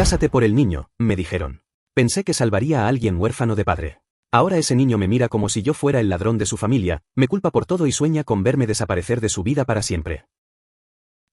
Cásate por el niño, me dijeron. Pensé que salvaría a alguien huérfano de padre. Ahora ese niño me mira como si yo fuera el ladrón de su familia, me culpa por todo y sueña con verme desaparecer de su vida para siempre.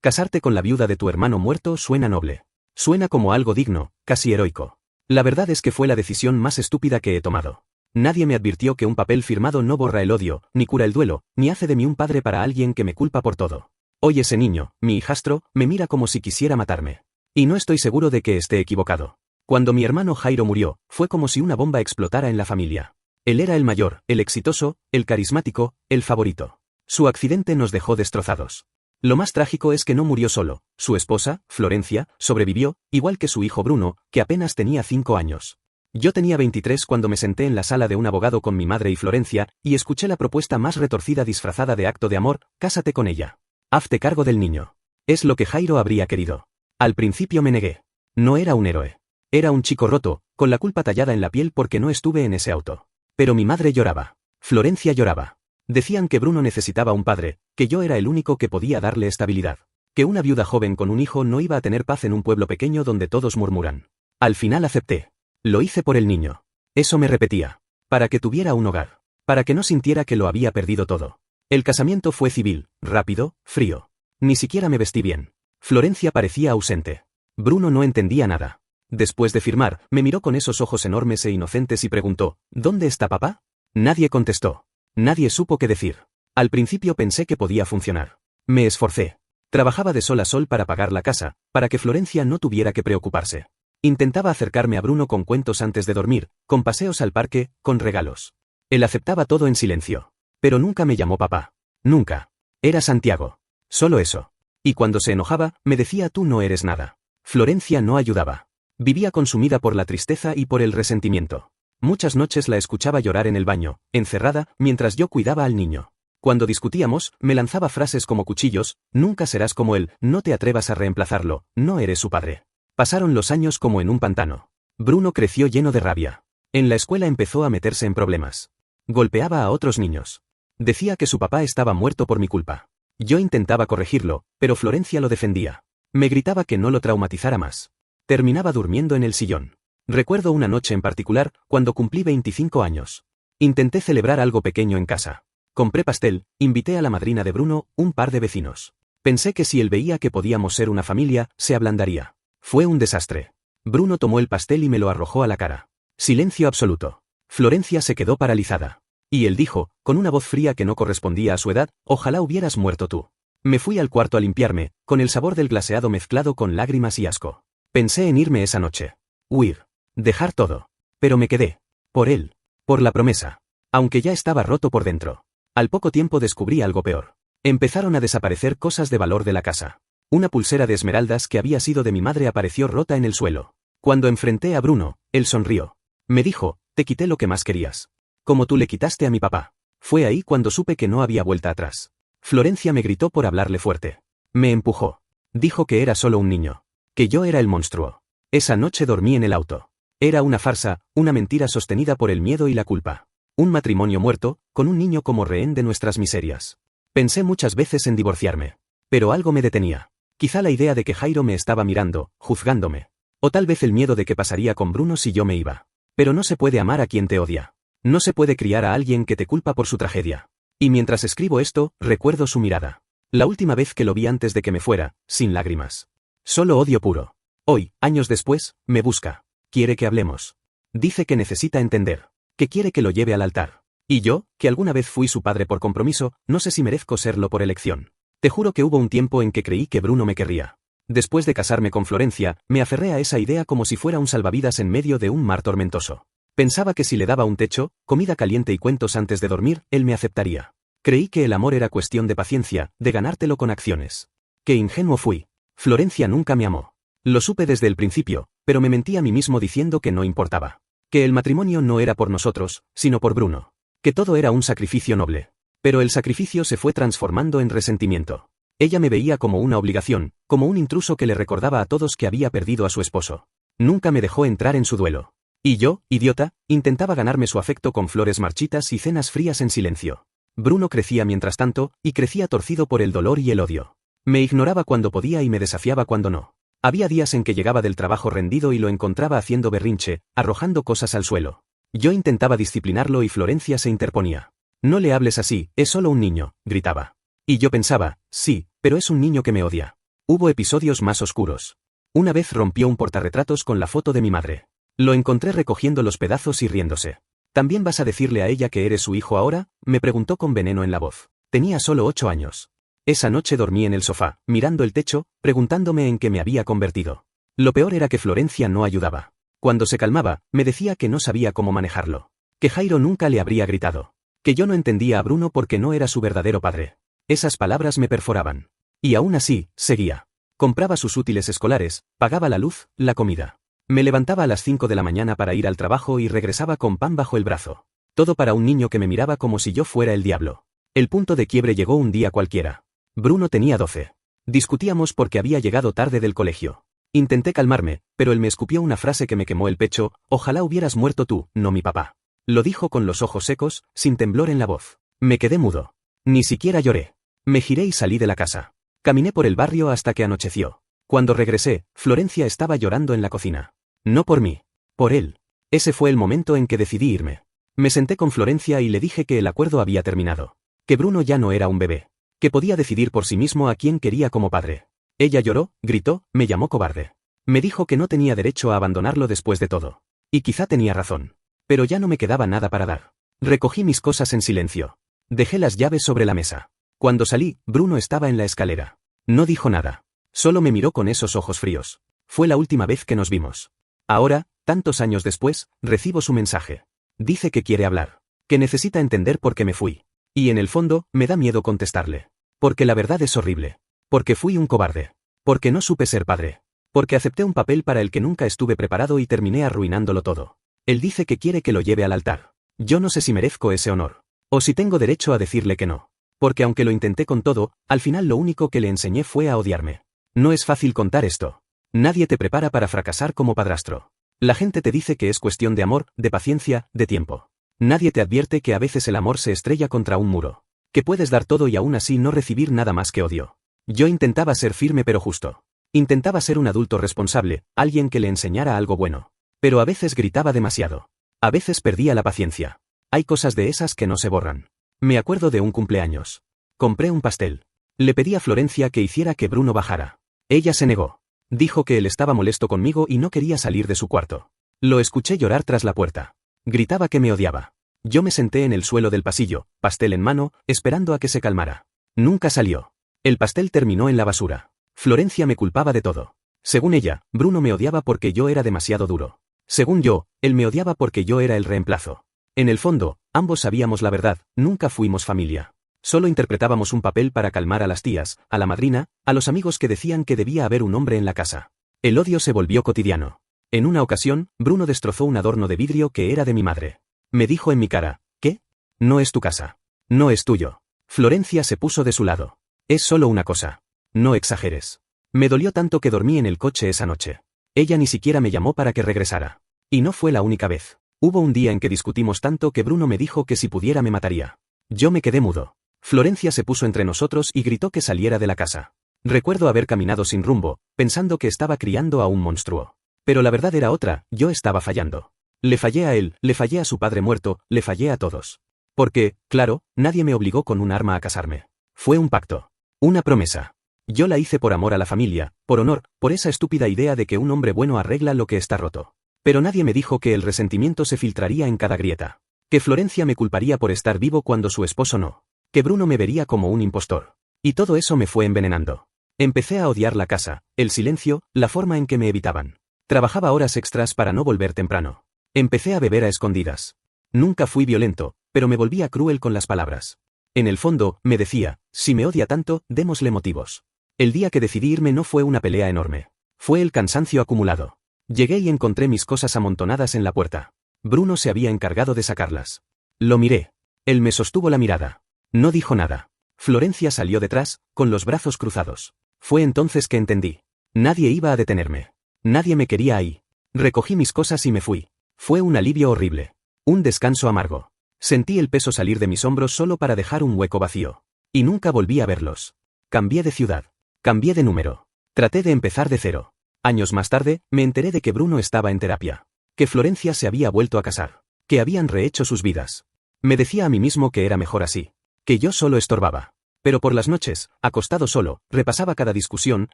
Casarte con la viuda de tu hermano muerto suena noble. Suena como algo digno, casi heroico. La verdad es que fue la decisión más estúpida que he tomado. Nadie me advirtió que un papel firmado no borra el odio, ni cura el duelo, ni hace de mí un padre para alguien que me culpa por todo. Hoy ese niño, mi hijastro, me mira como si quisiera matarme. Y no estoy seguro de que esté equivocado. Cuando mi hermano Jairo murió, fue como si una bomba explotara en la familia. Él era el mayor, el exitoso, el carismático, el favorito. Su accidente nos dejó destrozados. Lo más trágico es que no murió solo, su esposa, Florencia, sobrevivió, igual que su hijo Bruno, que apenas tenía 5 años. Yo tenía 23 cuando me senté en la sala de un abogado con mi madre y Florencia, y escuché la propuesta más retorcida disfrazada de acto de amor: cásate con ella. Hazte cargo del niño. Es lo que Jairo habría querido. Al principio me negué. No era un héroe. Era un chico roto, con la culpa tallada en la piel porque no estuve en ese auto. Pero mi madre lloraba. Florencia lloraba. Decían que Bruno necesitaba un padre, que yo era el único que podía darle estabilidad. Que una viuda joven con un hijo no iba a tener paz en un pueblo pequeño donde todos murmuran. Al final acepté. Lo hice por el niño. Eso me repetía. Para que tuviera un hogar. Para que no sintiera que lo había perdido todo. El casamiento fue civil, rápido, frío. Ni siquiera me vestí bien. Florencia parecía ausente. Bruno no entendía nada. Después de firmar, me miró con esos ojos enormes e inocentes y preguntó: ¿Dónde está papá? Nadie contestó. Nadie supo qué decir. Al principio pensé que podía funcionar. Me esforcé. Trabajaba de sol a sol para pagar la casa, para que Florencia no tuviera que preocuparse. Intentaba acercarme a Bruno con cuentos antes de dormir, con paseos al parque, con regalos. Él aceptaba todo en silencio. Pero nunca me llamó papá. Nunca. Era Santiago. Solo eso. Y cuando se enojaba, me decía: tú no eres nada. Florencia no ayudaba. Vivía consumida por la tristeza y por el resentimiento. Muchas noches la escuchaba llorar en el baño, encerrada, mientras yo cuidaba al niño. Cuando discutíamos, me lanzaba frases como cuchillos: nunca serás como él, no te atrevas a reemplazarlo, no eres su padre. Pasaron los años como en un pantano. Bruno creció lleno de rabia. En la escuela empezó a meterse en problemas. Golpeaba a otros niños. Decía que su papá estaba muerto por mi culpa. Yo intentaba corregirlo, pero Florencia lo defendía. Me gritaba que no lo traumatizara más. Terminaba durmiendo en el sillón. Recuerdo una noche en particular, cuando cumplí 25 años. Intenté celebrar algo pequeño en casa. Compré pastel, invité a la madrina de Bruno, un par de vecinos. Pensé que si él veía que podíamos ser una familia, se ablandaría. Fue un desastre. Bruno tomó el pastel y me lo arrojó a la cara. Silencio absoluto. Florencia se quedó paralizada. Y él dijo, con una voz fría que no correspondía a su edad: ojalá hubieras muerto tú. Me fui al cuarto a limpiarme, con el sabor del glaseado mezclado con lágrimas y asco. Pensé en irme esa noche. Huir. Dejar todo. Pero me quedé. Por él. Por la promesa. Aunque ya estaba roto por dentro. Al poco tiempo descubrí algo peor. Empezaron a desaparecer cosas de valor de la casa. Una pulsera de esmeraldas que había sido de mi madre apareció rota en el suelo. Cuando enfrenté a Bruno, él sonrió. Me dijo: te quité lo que más querías. Como tú le quitaste a mi papá. Fue ahí cuando supe que no había vuelta atrás. Florencia me gritó por hablarle fuerte. Me empujó. Dijo que era solo un niño. Que yo era el monstruo. Esa noche dormí en el auto. Era una farsa, una mentira sostenida por el miedo y la culpa. Un matrimonio muerto, con un niño como rehén de nuestras miserias. Pensé muchas veces en divorciarme. Pero algo me detenía. Quizá la idea de que Jairo me estaba mirando, juzgándome. O tal vez el miedo de qué pasaría con Bruno si yo me iba. Pero no se puede amar a quien te odia. No se puede criar a alguien que te culpa por su tragedia. Y mientras escribo esto, recuerdo su mirada. La última vez que lo vi antes de que me fuera, sin lágrimas. Solo odio puro. Hoy, años después, me busca. Quiere que hablemos. Dice que necesita entender. Que quiere que lo lleve al altar. Y yo, que alguna vez fui su padre por compromiso, no sé si merezco serlo por elección. Te juro que hubo un tiempo en que creí que Bruno me querría. Después de casarme con Florencia, me aferré a esa idea como si fuera un salvavidas en medio de un mar tormentoso. Pensaba que si le daba un techo, comida caliente y cuentos antes de dormir, él me aceptaría. Creí que el amor era cuestión de paciencia, de ganártelo con acciones. Qué ingenuo fui. Florencia nunca me amó. Lo supe desde el principio, pero me mentí a mí mismo diciendo que no importaba. Que el matrimonio no era por nosotros, sino por Bruno. Que todo era un sacrificio noble. Pero el sacrificio se fue transformando en resentimiento. Ella me veía como una obligación, como un intruso que le recordaba a todos que había perdido a su esposo. Nunca me dejó entrar en su duelo. Y yo, idiota, intentaba ganarme su afecto con flores marchitas y cenas frías en silencio. Bruno crecía mientras tanto, y crecía torcido por el dolor y el odio. Me ignoraba cuando podía y me desafiaba cuando no. Había días en que llegaba del trabajo rendido y lo encontraba haciendo berrinche, arrojando cosas al suelo. Yo intentaba disciplinarlo y Florencia se interponía. No le hables así, es solo un niño, gritaba. Y yo pensaba, sí, pero es un niño que me odia. Hubo episodios más oscuros. Una vez rompió un portarretratos con la foto de mi madre. Lo encontré recogiendo los pedazos y riéndose. ¿También vas a decirle a ella que eres su hijo ahora?, me preguntó con veneno en la voz. Tenía solo 8 años. Esa noche dormí en el sofá, mirando el techo, preguntándome en qué me había convertido. Lo peor era que Florencia no ayudaba. Cuando se calmaba, me decía que no sabía cómo manejarlo. Que Jairo nunca le habría gritado. Que yo no entendía a Bruno porque no era su verdadero padre. Esas palabras me perforaban. Y aún así, seguía. Compraba sus útiles escolares, pagaba la luz, la comida. Me levantaba a las 5 de la mañana para ir al trabajo y regresaba con pan bajo el brazo. Todo para un niño que me miraba como si yo fuera el diablo. El punto de quiebre llegó un día cualquiera. Bruno tenía 12. Discutíamos porque había llegado tarde del colegio. Intenté calmarme, pero él me escupió una frase que me quemó el pecho: ojalá hubieras muerto tú, no mi papá. Lo dijo con los ojos secos, sin temblor en la voz. Me quedé mudo. Ni siquiera lloré. Me giré y salí de la casa. Caminé por el barrio hasta que anocheció. Cuando regresé, Florencia estaba llorando en la cocina. No por mí. Por él. Ese fue el momento en que decidí irme. Me senté con Florencia y le dije que el acuerdo había terminado. Que Bruno ya no era un bebé. Que podía decidir por sí mismo a quién quería como padre. Ella lloró, gritó, me llamó cobarde. Me dijo que no tenía derecho a abandonarlo después de todo. Y quizá tenía razón. Pero ya no me quedaba nada para dar. Recogí mis cosas en silencio. Dejé las llaves sobre la mesa. Cuando salí, Bruno estaba en la escalera. No dijo nada. Solo me miró con esos ojos fríos. Fue la última vez que nos vimos. Ahora, tantos años después, recibo su mensaje. Dice que quiere hablar. Que necesita entender por qué me fui. Y en el fondo, me da miedo contestarle. Porque la verdad es horrible. Porque fui un cobarde. Porque no supe ser padre. Porque acepté un papel para el que nunca estuve preparado y terminé arruinándolo todo. Él dice que quiere que lo lleve al altar. Yo no sé si merezco ese honor. O si tengo derecho a decirle que no. Porque aunque lo intenté con todo, al final lo único que le enseñé fue a odiarme. No es fácil contar esto. Nadie te prepara para fracasar como padrastro. La gente te dice que es cuestión de amor, de paciencia, de tiempo. Nadie te advierte que a veces el amor se estrella contra un muro. Que puedes dar todo y aún así no recibir nada más que odio. Yo intentaba ser firme pero justo. Intentaba ser un adulto responsable, alguien que le enseñara algo bueno. Pero a veces gritaba demasiado. A veces perdía la paciencia. Hay cosas de esas que no se borran. Me acuerdo de un cumpleaños. Compré un pastel. Le pedí a Florencia que hiciera que Bruno bajara. Ella se negó. Dijo que él estaba molesto conmigo y no quería salir de su cuarto. Lo escuché llorar tras la puerta. Gritaba que me odiaba. Yo me senté en el suelo del pasillo, pastel en mano, esperando a que se calmara. Nunca salió. El pastel terminó en la basura. Florencia me culpaba de todo. Según ella, Bruno me odiaba porque yo era demasiado duro. Según yo, él me odiaba porque yo era el reemplazo. En el fondo, ambos sabíamos la verdad, nunca fuimos familia. Solo interpretábamos un papel para calmar a las tías, a la madrina, a los amigos que decían que debía haber un hombre en la casa. El odio se volvió cotidiano. En una ocasión, Bruno destrozó un adorno de vidrio que era de mi madre. Me dijo en mi cara: ¿qué? No es tu casa. No es tuyo. Florencia se puso de su lado. Es solo una cosa. No exageres. Me dolió tanto que dormí en el coche esa noche. Ella ni siquiera me llamó para que regresara. Y no fue la única vez. Hubo un día en que discutimos tanto que Bruno me dijo que si pudiera me mataría. Yo me quedé mudo. Florencia se puso entre nosotros y gritó que saliera de la casa. Recuerdo haber caminado sin rumbo, pensando que estaba criando a un monstruo. Pero la verdad era otra, yo estaba fallando. Le fallé a él, le fallé a su padre muerto, le fallé a todos. Porque, claro, nadie me obligó con un arma a casarme. Fue un pacto. Una promesa. Yo la hice por amor a la familia, por honor, por esa estúpida idea de que un hombre bueno arregla lo que está roto. Pero nadie me dijo que el resentimiento se filtraría en cada grieta. Que Florencia me culparía por estar vivo cuando su esposo no. Que Bruno me vería como un impostor. Y todo eso me fue envenenando. Empecé a odiar la casa, el silencio, la forma en que me evitaban. Trabajaba horas extras para no volver temprano. Empecé a beber a escondidas. Nunca fui violento, pero me volvía cruel con las palabras. En el fondo, me decía: si me odia tanto, démosle motivos. El día que decidí irme no fue una pelea enorme. Fue el cansancio acumulado. Llegué y encontré mis cosas amontonadas en la puerta. Bruno se había encargado de sacarlas. Lo miré. Él me sostuvo la mirada. No dijo nada. Florencia salió detrás, con los brazos cruzados. Fue entonces que entendí. Nadie iba a detenerme. Nadie me quería ahí. Recogí mis cosas y me fui. Fue un alivio horrible. Un descanso amargo. Sentí el peso salir de mis hombros solo para dejar un hueco vacío. Y nunca volví a verlos. Cambié de ciudad. Cambié de número. Traté de empezar de cero. Años más tarde, me enteré de que Bruno estaba en terapia. Que Florencia se había vuelto a casar. Que habían rehecho sus vidas. Me decía a mí mismo que era mejor así. Que yo solo estorbaba. Pero por las noches, acostado solo, repasaba cada discusión,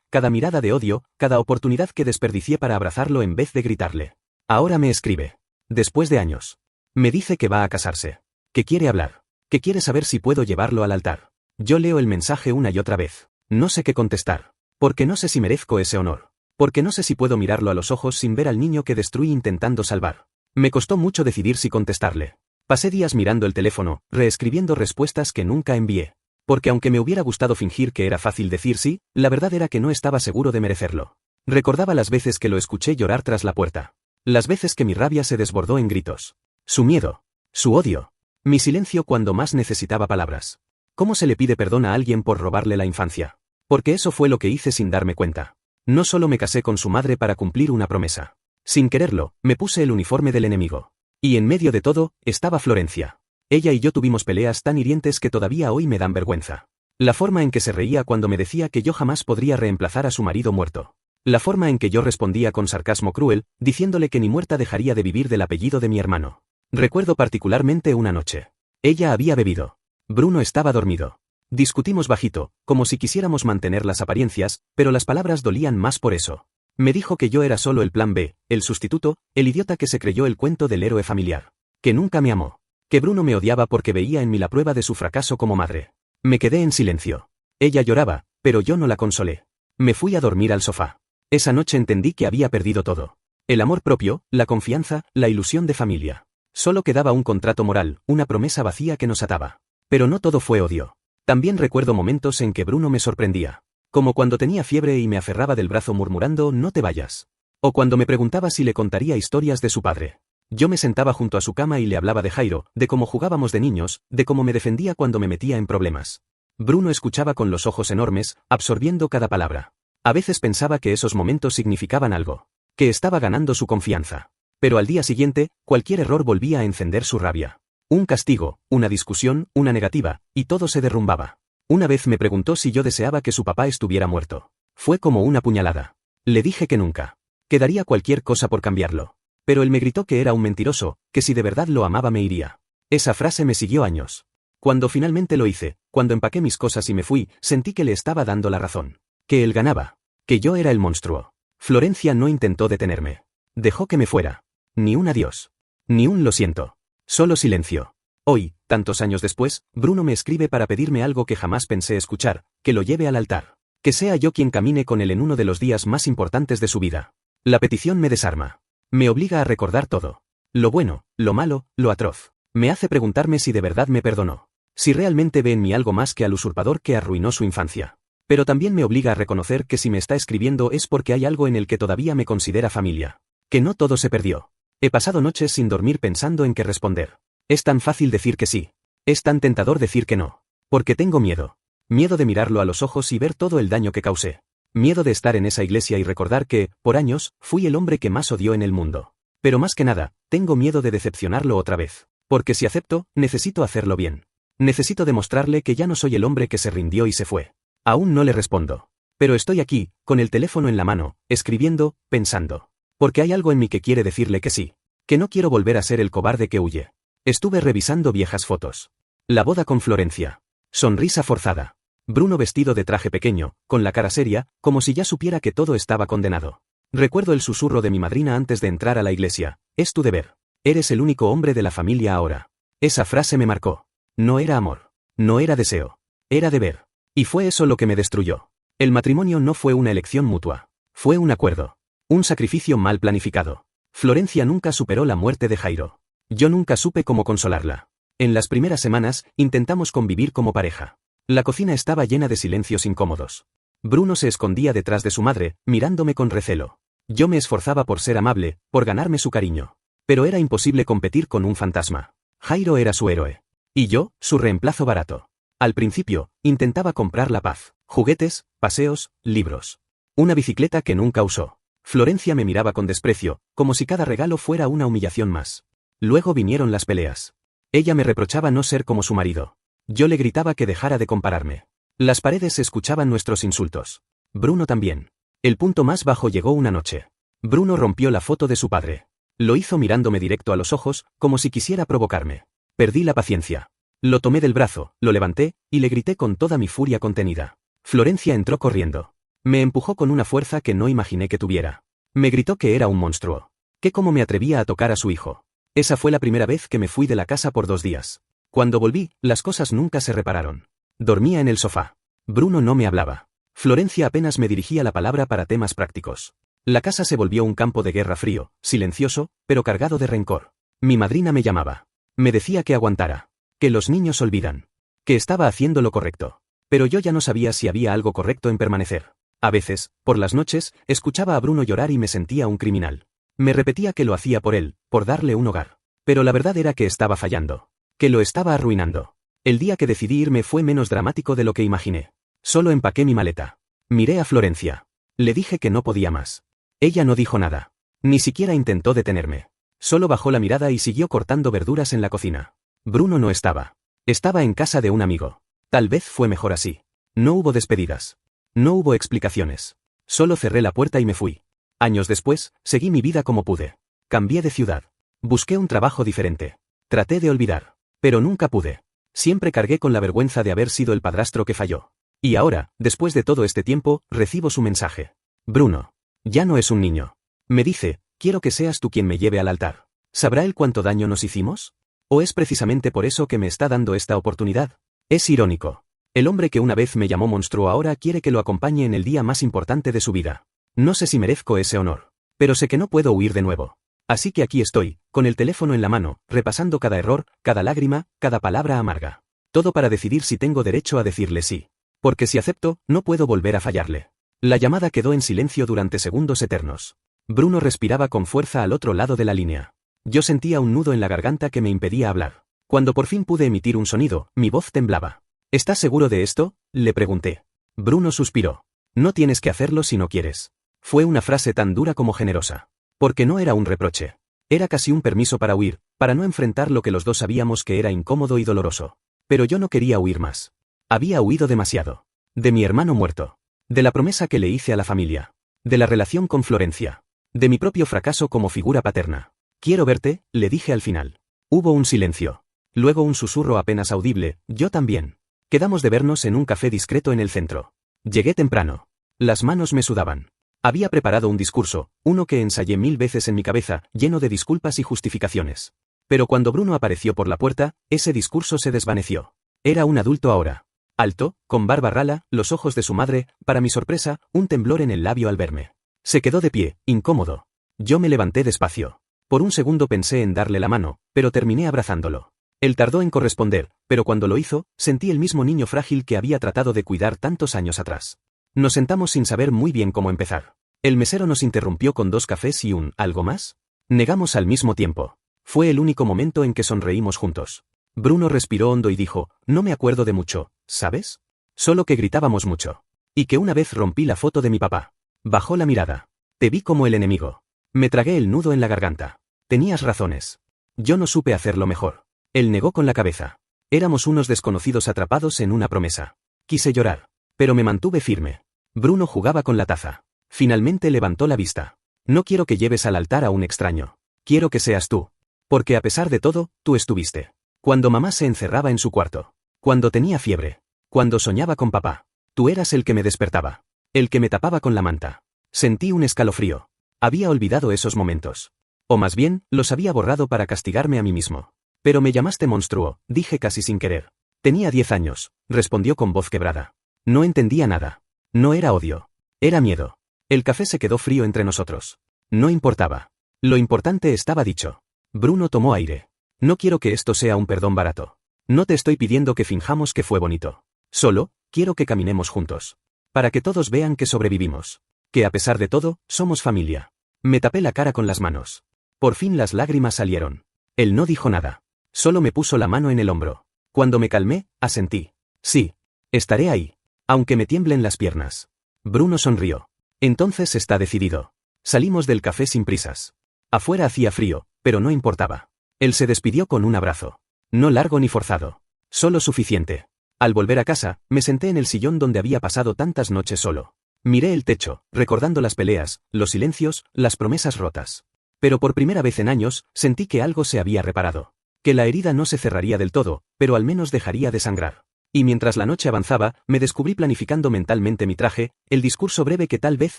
cada mirada de odio, cada oportunidad que desperdicié para abrazarlo en vez de gritarle. Ahora me escribe. Después de años. Me dice que va a casarse. Que quiere hablar. Que quiere saber si puedo llevarlo al altar. Yo leo el mensaje una y otra vez. No sé qué contestar. Porque no sé si merezco ese honor. Porque no sé si puedo mirarlo a los ojos sin ver al niño que destruí intentando salvar. Me costó mucho decidir si contestarle. Pasé días mirando el teléfono, reescribiendo respuestas que nunca envié. Porque aunque me hubiera gustado fingir que era fácil decir sí, la verdad era que no estaba seguro de merecerlo. Recordaba las veces que lo escuché llorar tras la puerta. Las veces que mi rabia se desbordó en gritos. Su miedo. Su odio. Mi silencio cuando más necesitaba palabras. ¿Cómo se le pide perdón a alguien por robarle la infancia? Porque eso fue lo que hice sin darme cuenta. No solo me casé con su madre para cumplir una promesa. Sin quererlo, me puse el uniforme del enemigo. Y en medio de todo, estaba Florencia. Ella y yo tuvimos peleas tan hirientes que todavía hoy me dan vergüenza. La forma en que se reía cuando me decía que yo jamás podría reemplazar a su marido muerto. La forma en que yo respondía con sarcasmo cruel, diciéndole que ni muerta dejaría de vivir del apellido de mi hermano. Recuerdo particularmente una noche. Ella había bebido. Bruno estaba dormido. Discutimos bajito, como si quisiéramos mantener las apariencias, pero las palabras dolían más por eso. Me dijo que yo era solo el plan B, el sustituto, el idiota que se creyó el cuento del héroe familiar. Que nunca me amó. Que Bruno me odiaba porque veía en mí la prueba de su fracaso como madre. Me quedé en silencio. Ella lloraba, pero yo no la consolé. Me fui a dormir al sofá. Esa noche entendí que había perdido todo. El amor propio, la confianza, la ilusión de familia. Solo quedaba un contrato moral, una promesa vacía que nos ataba. Pero no todo fue odio. También recuerdo momentos en que Bruno me sorprendía. Como cuando tenía fiebre y me aferraba del brazo murmurando «no te vayas». O cuando me preguntaba si le contaría historias de su padre. Yo me sentaba junto a su cama y le hablaba de Jairo, de cómo jugábamos de niños, de cómo me defendía cuando me metía en problemas. Bruno escuchaba con los ojos enormes, absorbiendo cada palabra. A veces pensaba que esos momentos significaban algo. Que estaba ganando su confianza. Pero al día siguiente, cualquier error volvía a encender su rabia. Un castigo, una discusión, una negativa, y todo se derrumbaba. Una vez me preguntó si yo deseaba que su papá estuviera muerto. Fue como una puñalada. Le dije que nunca. Que daría cualquier cosa por cambiarlo. Pero él me gritó que era un mentiroso, que si de verdad lo amaba me iría. Esa frase me siguió años. Cuando finalmente lo hice, cuando empaqué mis cosas y me fui, sentí que le estaba dando la razón. Que él ganaba. Que yo era el monstruo. Florencia no intentó detenerme. Dejó que me fuera. Ni un adiós. Ni un lo siento. Solo silencio. Hoy, tantos años después, Bruno me escribe para pedirme algo que jamás pensé escuchar, que lo lleve al altar. Que sea yo quien camine con él en uno de los días más importantes de su vida. La petición me desarma. Me obliga a recordar todo. Lo bueno, lo malo, lo atroz. Me hace preguntarme si de verdad me perdonó. Si realmente ve en mí algo más que al usurpador que arruinó su infancia. Pero también me obliga a reconocer que si me está escribiendo es porque hay algo en el que todavía me considera familia. Que no todo se perdió. He pasado noches sin dormir pensando en qué responder. Es tan fácil decir que sí. Es tan tentador decir que no. Porque tengo miedo. Miedo de mirarlo a los ojos y ver todo el daño que causé. Miedo de estar en esa iglesia y recordar que, por años, fui el hombre que más odió en el mundo. Pero más que nada, tengo miedo de decepcionarlo otra vez. Porque si acepto, necesito hacerlo bien. Necesito demostrarle que ya no soy el hombre que se rindió y se fue. Aún no le respondo. Pero estoy aquí, con el teléfono en la mano, escribiendo, pensando. Porque hay algo en mí que quiere decirle que sí. Que no quiero volver a ser el cobarde que huye. Estuve revisando viejas fotos. La boda con Florencia. Sonrisa forzada. Bruno vestido de traje pequeño, con la cara seria, como si ya supiera que todo estaba condenado. Recuerdo el susurro de mi madrina antes de entrar a la iglesia. Es tu deber. Eres el único hombre de la familia ahora. Esa frase me marcó. No era amor. No era deseo. Era deber. Y fue eso lo que me destruyó. El matrimonio no fue una elección mutua. Fue un acuerdo. Un sacrificio mal planificado. Florencia nunca superó la muerte de Jairo. Yo nunca supe cómo consolarla. En las primeras semanas, intentamos convivir como pareja. La cocina estaba llena de silencios incómodos. Bruno se escondía detrás de su madre, mirándome con recelo. Yo me esforzaba por ser amable, por ganarme su cariño. Pero era imposible competir con un fantasma. Jairo era su héroe. Y yo, su reemplazo barato. Al principio, intentaba comprar la paz. Juguetes, paseos, libros. Una bicicleta que nunca usó. Florencia me miraba con desprecio, como si cada regalo fuera una humillación más. Luego vinieron las peleas. Ella me reprochaba no ser como su marido. Yo le gritaba que dejara de compararme. Las paredes escuchaban nuestros insultos. Bruno también. El punto más bajo llegó una noche. Bruno rompió la foto de su padre. Lo hizo mirándome directo a los ojos, como si quisiera provocarme. Perdí la paciencia. Lo tomé del brazo, lo levanté, y le grité con toda mi furia contenida. Florencia entró corriendo. Me empujó con una fuerza que no imaginé que tuviera. Me gritó que era un monstruo. Que cómo me atrevía a tocar a su hijo. Esa fue la primera vez que me fui de la casa por 2 días. Cuando volví, las cosas nunca se repararon. Dormía en el sofá. Bruno no me hablaba. Florencia apenas me dirigía la palabra para temas prácticos. La casa se volvió un campo de guerra frío, silencioso, pero cargado de rencor. Mi madrina me llamaba. Me decía que aguantara. Que los niños olvidan. Que estaba haciendo lo correcto. Pero yo ya no sabía si había algo correcto en permanecer. A veces, por las noches, escuchaba a Bruno llorar y me sentía un criminal. Me repetía que lo hacía por él, por darle un hogar. Pero la verdad era que estaba fallando. Que lo estaba arruinando. El día que decidí irme fue menos dramático de lo que imaginé. Solo empaqué mi maleta. Miré a Florencia. Le dije que no podía más. Ella no dijo nada. Ni siquiera intentó detenerme. Solo bajó la mirada y siguió cortando verduras en la cocina. Bruno no estaba. Estaba en casa de un amigo. Tal vez fue mejor así. No hubo despedidas. No hubo explicaciones. Solo cerré la puerta y me fui. Años después, seguí mi vida como pude. Cambié de ciudad. Busqué un trabajo diferente. Traté de olvidar. Pero nunca pude. Siempre cargué con la vergüenza de haber sido el padrastro que falló. Y ahora, después de todo este tiempo, recibo su mensaje. Bruno. Ya no es un niño. Me dice, quiero que seas tú quien me lleve al altar. ¿Sabrá él cuánto daño nos hicimos? ¿O es precisamente por eso que me está dando esta oportunidad? Es irónico. El hombre que una vez me llamó monstruo ahora quiere que lo acompañe en el día más importante de su vida. No sé si merezco ese honor. Pero sé que no puedo huir de nuevo. Así que aquí estoy, con el teléfono en la mano, repasando cada error, cada lágrima, cada palabra amarga. Todo para decidir si tengo derecho a decirle sí. Porque si acepto, no puedo volver a fallarle. La llamada quedó en silencio durante segundos eternos. Bruno respiraba con fuerza al otro lado de la línea. Yo sentía un nudo en la garganta que me impedía hablar. Cuando por fin pude emitir un sonido, mi voz temblaba. ¿Estás seguro de esto?, le pregunté. Bruno suspiró. No tienes que hacerlo si no quieres. Fue una frase tan dura como generosa. Porque no era un reproche. Era casi un permiso para huir, para no enfrentar lo que los dos sabíamos que era incómodo y doloroso. Pero yo no quería huir más. Había huido demasiado. De mi hermano muerto. De la promesa que le hice a la familia. De la relación con Florencia. De mi propio fracaso como figura paterna. Quiero verte, le dije al final. Hubo un silencio. Luego un susurro apenas audible, yo también. Quedamos de vernos en un café discreto en el centro. Llegué temprano. Las manos me sudaban. Había preparado un discurso, uno que ensayé 1000 veces en mi cabeza, lleno de disculpas y justificaciones. Pero cuando Bruno apareció por la puerta, ese discurso se desvaneció. Era un adulto ahora. Alto, con barba rala, los ojos de su madre, para mi sorpresa, un temblor en el labio al verme. Se quedó de pie, incómodo. Yo me levanté despacio. Por un segundo pensé en darle la mano, pero terminé abrazándolo. Él tardó en corresponder, pero cuando lo hizo, sentí el mismo niño frágil que había tratado de cuidar tantos años atrás. Nos sentamos sin saber muy bien cómo empezar. El mesero nos interrumpió con 2 cafés y un ¿algo más? Negamos al mismo tiempo. Fue el único momento en que sonreímos juntos. Bruno respiró hondo y dijo, no me acuerdo de mucho, ¿sabes? Solo que gritábamos mucho. Y que una vez rompí la foto de mi papá. Bajó la mirada. Te vi como el enemigo. Me tragué el nudo en la garganta. Tenías razones. Yo no supe hacerlo mejor. Él negó con la cabeza. Éramos unos desconocidos atrapados en una promesa. Quise llorar. Pero me mantuve firme. Bruno jugaba con la taza. Finalmente levantó la vista. No quiero que lleves al altar a un extraño. Quiero que seas tú. Porque a pesar de todo, tú estuviste. Cuando mamá se encerraba en su cuarto. Cuando tenía fiebre. Cuando soñaba con papá. Tú eras el que me despertaba. El que me tapaba con la manta. Sentí un escalofrío. Había olvidado esos momentos. O más bien, los había borrado para castigarme a mí mismo. Pero me llamaste monstruo, dije casi sin querer. Tenía 10 años, respondió con voz quebrada. No entendía nada. No era odio. Era miedo. El café se quedó frío entre nosotros. No importaba. Lo importante estaba dicho. Bruno tomó aire. No quiero que esto sea un perdón barato. No te estoy pidiendo que finjamos que fue bonito. Solo, quiero que caminemos juntos. Para que todos vean que sobrevivimos. Que a pesar de todo, somos familia. Me tapé la cara con las manos. Por fin las lágrimas salieron. Él no dijo nada. Solo me puso la mano en el hombro. Cuando me calmé, asentí. Sí. Estaré ahí. Aunque me tiemblen las piernas. Bruno sonrió. Entonces está decidido. Salimos del café sin prisas. Afuera hacía frío, pero no importaba. Él se despidió con un abrazo. No largo ni forzado. Solo suficiente. Al volver a casa, me senté en el sillón donde había pasado tantas noches solo. Miré el techo, recordando las peleas, los silencios, las promesas rotas. Pero por primera vez en años, sentí que algo se había reparado. Que la herida no se cerraría del todo, pero al menos dejaría de sangrar. Y mientras la noche avanzaba, me descubrí planificando mentalmente mi traje, el discurso breve que tal vez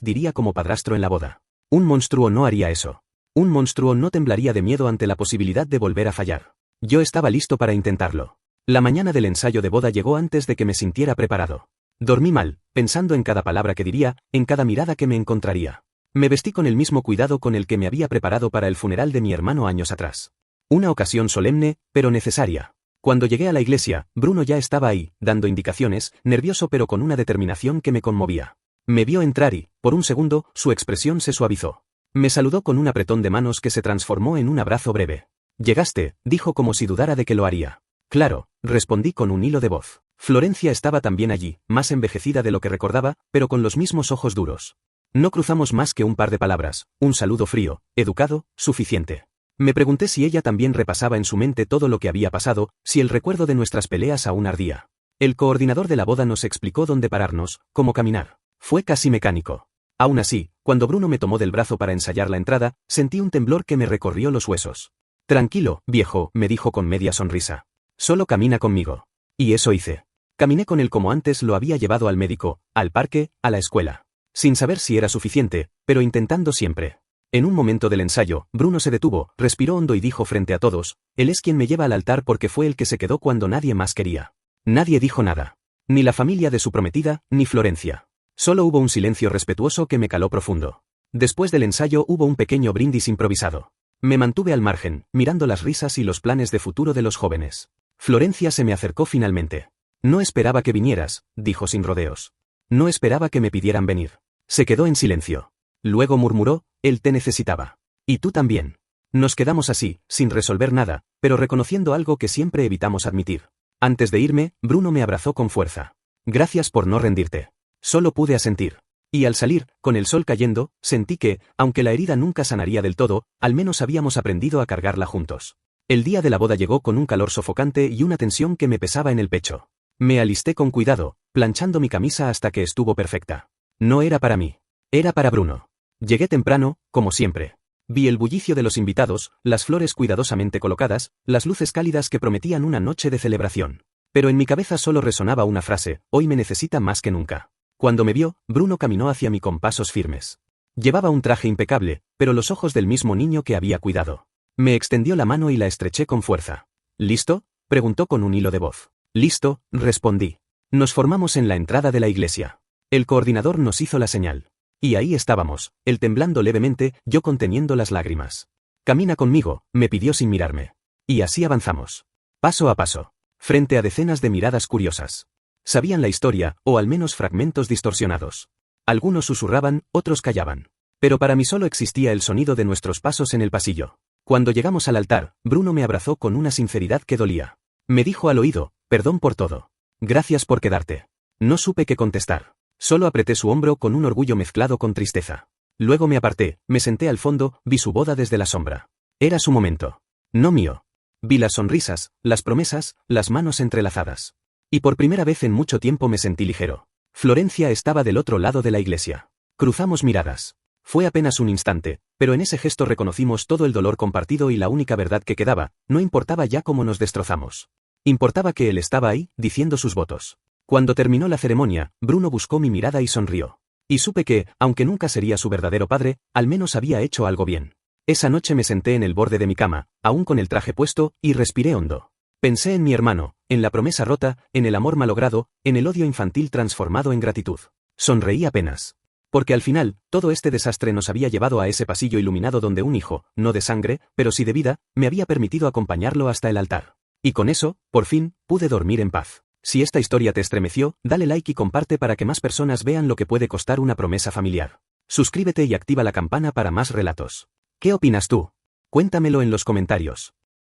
diría como padrastro en la boda. Un monstruo no haría eso. Un monstruo no temblaría de miedo ante la posibilidad de volver a fallar. Yo estaba listo para intentarlo. La mañana del ensayo de boda llegó antes de que me sintiera preparado. Dormí mal, pensando en cada palabra que diría, en cada mirada que me encontraría. Me vestí con el mismo cuidado con el que me había preparado para el funeral de mi hermano años atrás. Una ocasión solemne, pero necesaria. Cuando llegué a la iglesia, Bruno ya estaba ahí, dando indicaciones, nervioso pero con una determinación que me conmovía. Me vio entrar y, por un segundo, su expresión se suavizó. Me saludó con un apretón de manos que se transformó en un abrazo breve. «Llegaste», dijo como si dudara de que lo haría. «Claro», respondí con un hilo de voz. Florencia estaba también allí, más envejecida de lo que recordaba, pero con los mismos ojos duros. No cruzamos más que un par de palabras, un saludo frío, educado, suficiente. Me pregunté si ella también repasaba en su mente todo lo que había pasado, si el recuerdo de nuestras peleas aún ardía. El coordinador de la boda nos explicó dónde pararnos, cómo caminar. Fue casi mecánico. Aún así, cuando Bruno me tomó del brazo para ensayar la entrada, sentí un temblor que me recorrió los huesos. «Tranquilo, viejo», me dijo con media sonrisa. «Solo camina conmigo». Y eso hice. Caminé con él como antes lo había llevado al médico, al parque, a la escuela. Sin saber si era suficiente, pero intentando siempre. En un momento del ensayo, Bruno se detuvo, respiró hondo y dijo frente a todos: «Él es quien me lleva al altar porque fue el que se quedó cuando nadie más quería». Nadie dijo nada. Ni la familia de su prometida, ni Florencia. Solo hubo un silencio respetuoso que me caló profundo. Después del ensayo hubo un pequeño brindis improvisado. Me mantuve al margen, mirando las risas y los planes de futuro de los jóvenes. Florencia se me acercó finalmente. «No esperaba que vinieras», dijo sin rodeos. «No esperaba que me pidieran venir». Se quedó en silencio. Luego murmuró: «Él te necesitaba. Y tú también». Nos quedamos así, sin resolver nada, pero reconociendo algo que siempre evitamos admitir. Antes de irme, Bruno me abrazó con fuerza. «Gracias por no rendirte». Solo pude asentir. Y al salir, con el sol cayendo, sentí que, aunque la herida nunca sanaría del todo, al menos habíamos aprendido a cargarla juntos. El día de la boda llegó con un calor sofocante y una tensión que me pesaba en el pecho. Me alisté con cuidado, planchando mi camisa hasta que estuvo perfecta. No era para mí. Era para Bruno. Llegué temprano, como siempre. Vi el bullicio de los invitados, las flores cuidadosamente colocadas, las luces cálidas que prometían una noche de celebración. Pero en mi cabeza solo resonaba una frase: «Hoy me necesita más que nunca». Cuando me vio, Bruno caminó hacia mí con pasos firmes. Llevaba un traje impecable, pero los ojos del mismo niño que había cuidado. Me extendió la mano y la estreché con fuerza. «¿Listo?», preguntó con un hilo de voz. «Listo», respondí. Nos formamos en la entrada de la iglesia. El coordinador nos hizo la señal. Y ahí estábamos, él temblando levemente, yo conteniendo las lágrimas. «Camina conmigo», me pidió sin mirarme. Y así avanzamos. Paso a paso. Frente a decenas de miradas curiosas. Sabían la historia, o al menos fragmentos distorsionados. Algunos susurraban, otros callaban. Pero para mí solo existía el sonido de nuestros pasos en el pasillo. Cuando llegamos al altar, Bruno me abrazó con una sinceridad que dolía. Me dijo al oído: «Perdón por todo. Gracias por quedarte». No supe qué contestar. Solo apreté su hombro con un orgullo mezclado con tristeza. Luego me aparté, me senté al fondo, vi su boda desde la sombra. Era su momento. No mío. Vi las sonrisas, las promesas, las manos entrelazadas. Y por primera vez en mucho tiempo me sentí ligero. Florencia estaba del otro lado de la iglesia. Cruzamos miradas. Fue apenas un instante, pero en ese gesto reconocimos todo el dolor compartido y la única verdad que quedaba: no importaba ya cómo nos destrozamos. Importaba que él estaba ahí, diciendo sus votos. Cuando terminó la ceremonia, Bruno buscó mi mirada y sonrió. Y supe que, aunque nunca sería su verdadero padre, al menos había hecho algo bien. Esa noche me senté en el borde de mi cama, aún con el traje puesto, y respiré hondo. Pensé en mi hermano, en la promesa rota, en el amor malogrado, en el odio infantil transformado en gratitud. Sonreí apenas. Porque al final, todo este desastre nos había llevado a ese pasillo iluminado donde un hijo, no de sangre, pero sí de vida, me había permitido acompañarlo hasta el altar. Y con eso, por fin, pude dormir en paz. Si esta historia te estremeció, dale like y comparte para que más personas vean lo que puede costar una promesa familiar. Suscríbete y activa la campana para más relatos. ¿Qué opinas tú? Cuéntamelo en los comentarios.